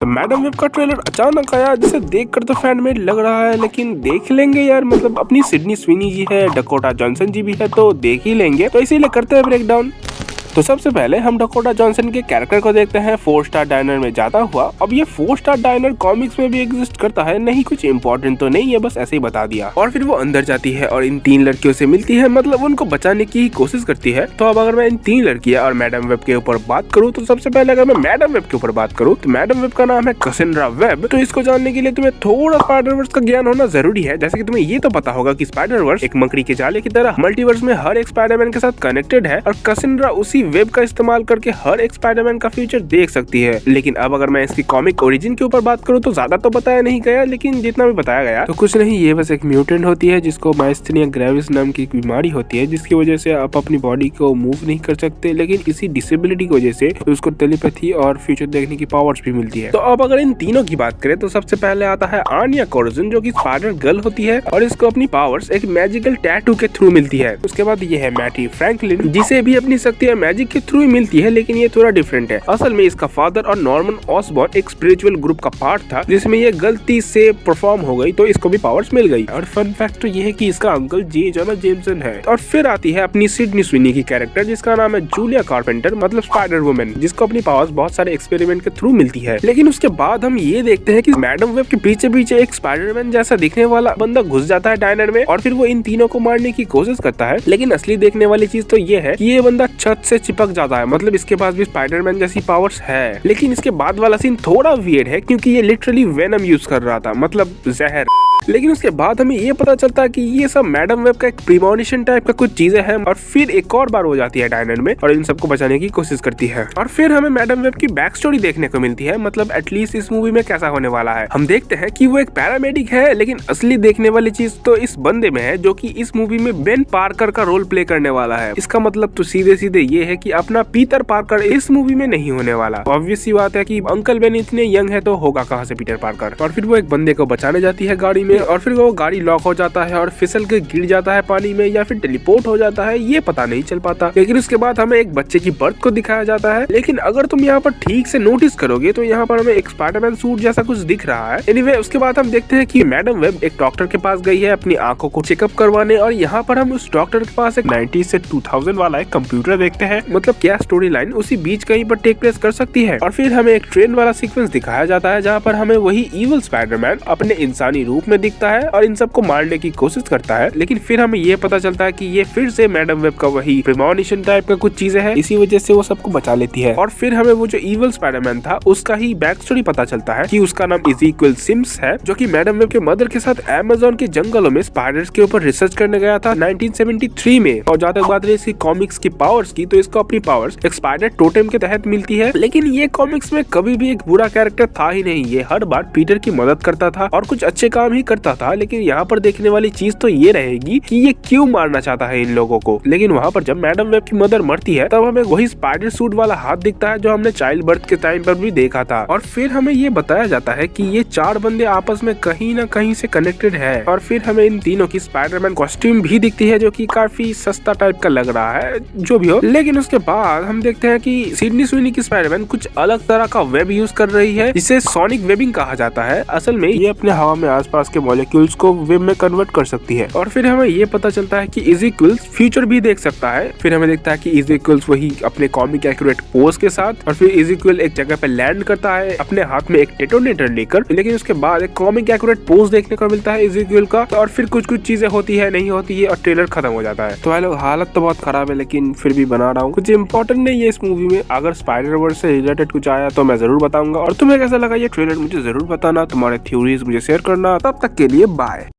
तो Madame Web का trailer अचानक आया जिसे देखकर तो फैन मेड लग रहा है, लेकिन देख लेंगे यार। मतलब अपनी सिडनी स्विनी जी है, डकोटा जॉनसन जी भी है, तो देख ही लेंगे। तो इसीलिए करते हैं ब्रेक डाउन। तो सबसे पहले हम डकोटा जॉनसन के कैरेक्टर को देखते हैं 4 स्टार डाइनर में जाता हुआ। अब ये 4 स्टार डाइनर कॉमिक्स में भी एग्जिस्ट करता है, नहीं कुछ इम्पोर्टेंट तो नहीं है, बस ऐसे ही बता दिया। और फिर वो अंदर जाती है और इन 3 लड़कियों से मिलती है, मतलब उनको बचाने की ही कोशिश करती है। तो अब अगर मैं इन 3 लड़कियां और मैडम वेब के ऊपर बात करूँ, तो सबसे पहले अगर मैं मैडम वेब के ऊपर बात करूँ तो मैडम वेब का नाम है कैसेंड्रा वेब। तो इसको जानने के लिए तुम्हें थोड़ा स्पाइडरवर्स का ज्ञान होना जरूरी है। जैसे कि तुम्हें ये तो पता होगा कि स्पाइडरवर्स एक मकड़ी के जाले की तरह मल्टीवर्स में हर एक स्पाइडरमैन के साथ कनेक्टेड है, और कैसेंड्रा उसी वेब का इस्तेमाल करके हर एक स्पाइडरमैन का फ्यूचर देख सकती है। लेकिन अब अगर मैं इसकी कॉमिक ओरिजिन के ऊपर बात करूं तो ज्यादा तो बताया नहीं गया, लेकिन जितना भी बताया गया तो कुछ नहीं, ये बस एक म्यूटेंट होती है जिसको माइस्थेनिया ग्रेविस नाम की एक बीमारी होती है, जिसकी वजह से आप अपनी बॉडी को मूव नहीं कर सकते, लेकिन इसी डिसेबिलिटी की वजह से उसको टेलीपैथी और फ्यूचर देखने की पावर्स भी मिलती है। तो अब अगर इन तीनों की बात करें तो सबसे पहले आता है आनिया कोरजन, जो की स्पाइडर गर्ल होती है और इसको अपनी पावर्स एक मैजिकल टैटू के थ्रू मिलती है। उसके बाद ये है मैटी फ्रैंकलिन, जिसे भी अपनी शक्तियां मैजिक के थ्रू मिलती है, लेकिन ये थोड़ा डिफरेंट है। असल में इसका फादर और नॉर्मन ऑसबॉर्न एक स्पिरिचुअल ग्रुप का पार्ट था, जिसमें ये गलती से परफॉर्म हो गई, तो इसको भी पावर्स मिल गई। और फन फैक्ट तो ये है कि इसका अंकल जे जोना जेमसन है। और फिर आती है अपनी सिडनी स्विनी की कैरेक्टर, जिसका नाम है जूलिया कारपेंटर, मतलब स्पाइडर वुमन, जिसको अपनी पावर्स बहुत सारे एक्सपेरिमेंट के थ्रू मिलती है। लेकिन उसके बाद हम ये देखते हैं कि मैडम वेब के पीछे पीछे एक स्पाइडरमैन जैसा दिखने वाला बंदा घुस जाता है डायनर में, और फिर वो इन तीनों को मारने की कोशिश करता है। लेकिन असली देखने वाली चीज तो ये है कि ये बंदा छत से चिपक जाता है, मतलब इसके पास भी स्पाइडरमैन जैसी पावर्स है। लेकिन इसके बाद वाला सीन थोड़ा वियर्ड है, क्योंकि ये लिटरली वेनम यूज कर रहा था, मतलब जहर। लेकिन उसके बाद हमें ये पता चलता है कि ये सब मैडम वेब का एक प्रीमोनिशन टाइप का कुछ चीजें हैं, और फिर एक और बार हो जाती है डायनर में और इन सबको बचाने की कोशिश करती है। और फिर हमें मैडम वेब की बैक स्टोरी देखने को मिलती है, मतलब एटलीस्ट इस मूवी में कैसा होने वाला है। हम देखते हैं कि वो एक पैरामेडिक है, लेकिन असली देखने वाली चीज तो इस बंदे में है, जो कि इस मूवी में बेन पार्कर का रोल प्ले करने वाला है। इसका मतलब तो सीधे सीधे ये है कि अपना पीटर पार्कर इस मूवी में नहीं होने वाला। ऑब्वियस सी बात है कि अंकल बेन इतने यंग है, तो होगा कहाँ से पीटर पार्कर। और फिर वो एक बंदे को बचाने जाती है गाड़ी में, और फिर वो गाड़ी लॉक हो जाता है और फिसल के गिर जाता है पानी में, या फिर टेलीपोर्ट हो जाता है, ये पता नहीं चल पाता। लेकिन उसके बाद हमें एक बच्चे की बर्थ को दिखाया जाता है। लेकिन अगर तुम यहाँ पर ठीक से नोटिस करोगे तो यहाँ पर हमें एक स्पाइडरमैन सूट जैसा कुछ दिख रहा है। एनीवे, उसके बाद हम देखते हैं कि मैडम वेब एक डॉक्टर के पास गई है अपनी आंखों को चेकअप करवाने, और यहाँ पर हम उस डॉक्टर के पास एक 90 से 2000 वाला एक कंप्यूटर देखते हैं। मतलब क्या स्टोरी लाइन उसी बीच कहीं पर टेक प्लेस कर सकती है। और फिर हमें एक ट्रेन वाला सीक्वेंस दिखाया जाता है, जहाँ पर हमें वही इविल स्पाइडरमैन अपने इंसानी रूप में दिखता है और इन सबको मारने की कोशिश करता है। लेकिन फिर हमें ये पता चलता है कि ये फिर से मैडम वेब का वही प्रीमोनिशन टाइप का कुछ चीजें हैं, इसी वजह से वो सबको बचा लेती है। और फिर हमें वो जो इविल स्पाइडरमैन था उसका ही बैक स्टोरी पता चलता है कि उसका नाम इज़ीक्विल सिम्स है, जो कि मैडम वेब के मदर के साथ अमेज़न के जंगलों में स्पाइडर्स के ऊपर रिसर्च करने गया था 1973 में। और जहाँ तक बात रही इसकी कॉमिक्स की पावर्स की, तो इसको अपनी पावर्स एक स्पाइडर टोटेम के तहत मिलती है। लेकिन ये कॉमिक्स में कभी भी एक बुरा कैरेक्टर था ही नहीं, ये हर बार पीटर की मदद करता था और कुछ अच्छे काम ही करता था। लेकिन यहाँ पर देखने वाली चीज तो ये रहेगी कि ये क्यों मारना चाहता है इन लोगों को। लेकिन वहाँ पर जब मैडम वेब की मदर मरती है, तब हमें वही स्पाइडर सूट वाला हाथ दिखता है जो हमने चाइल्ड बर्थ के टाइम पर भी देखा था। और फिर हमें ये बताया जाता है कि ये 4 बंदे आपस में कहीं ना कहीं से कनेक्टेड है। और फिर हमें इन तीनों की स्पाइडरमैन कॉस्ट्यूम भी दिखती है, जो कि काफी सस्ता टाइप का लग रहा है, जो भी हो। लेकिन उसके बाद हम देखते हैं कि सिडनी स्विनी की स्पाइडरमैन कुछ अलग तरह का वेब यूज कर रही है, जिसे सोनिक वेबिंग कहा जाता है। असल में ये अपने हवा में आसपास के मॉलिक्यूल्स को वेब में कन्वर्ट कर सकती है। और फिर हमें ये पता चलता है कि इज़ीक्विल्स फ्यूचर भी देख सकता है। फिर हमें देखता है कि इज़ीक्विल्स वही अपने कॉमिक एक्यूरेट पोज के साथ, और फिर इज़ीक्विल एक जगह पे लैंड करता है अपने हाथ में एक डेटोनेटर लेकर। लेकिन उसके बाद एक कॉमिक एक्यूरेट पोज देखने को मिलता है इज़ीक्विल का, और फिर कुछ कुछ चीजें होती है, नहीं होती है, और ट्रेलर खत्म हो जाता है। तो भाई लोग, हालत तो बहुत खराब है, लेकिन फिर भी बना रहा हूँ। कुछ इंपॉर्टेंट नहीं है इस मूवी में। अगर स्पाइडरवर्स से रिलेटेड कुछ आया तो मैं जरूर बताऊंगा। और तुम्हें कैसा लगा ये ट्रेलर मुझे जरूर बताना, तुम्हारे थ्योरीज मुझे शेयर करना। तब तक के लिए बाय।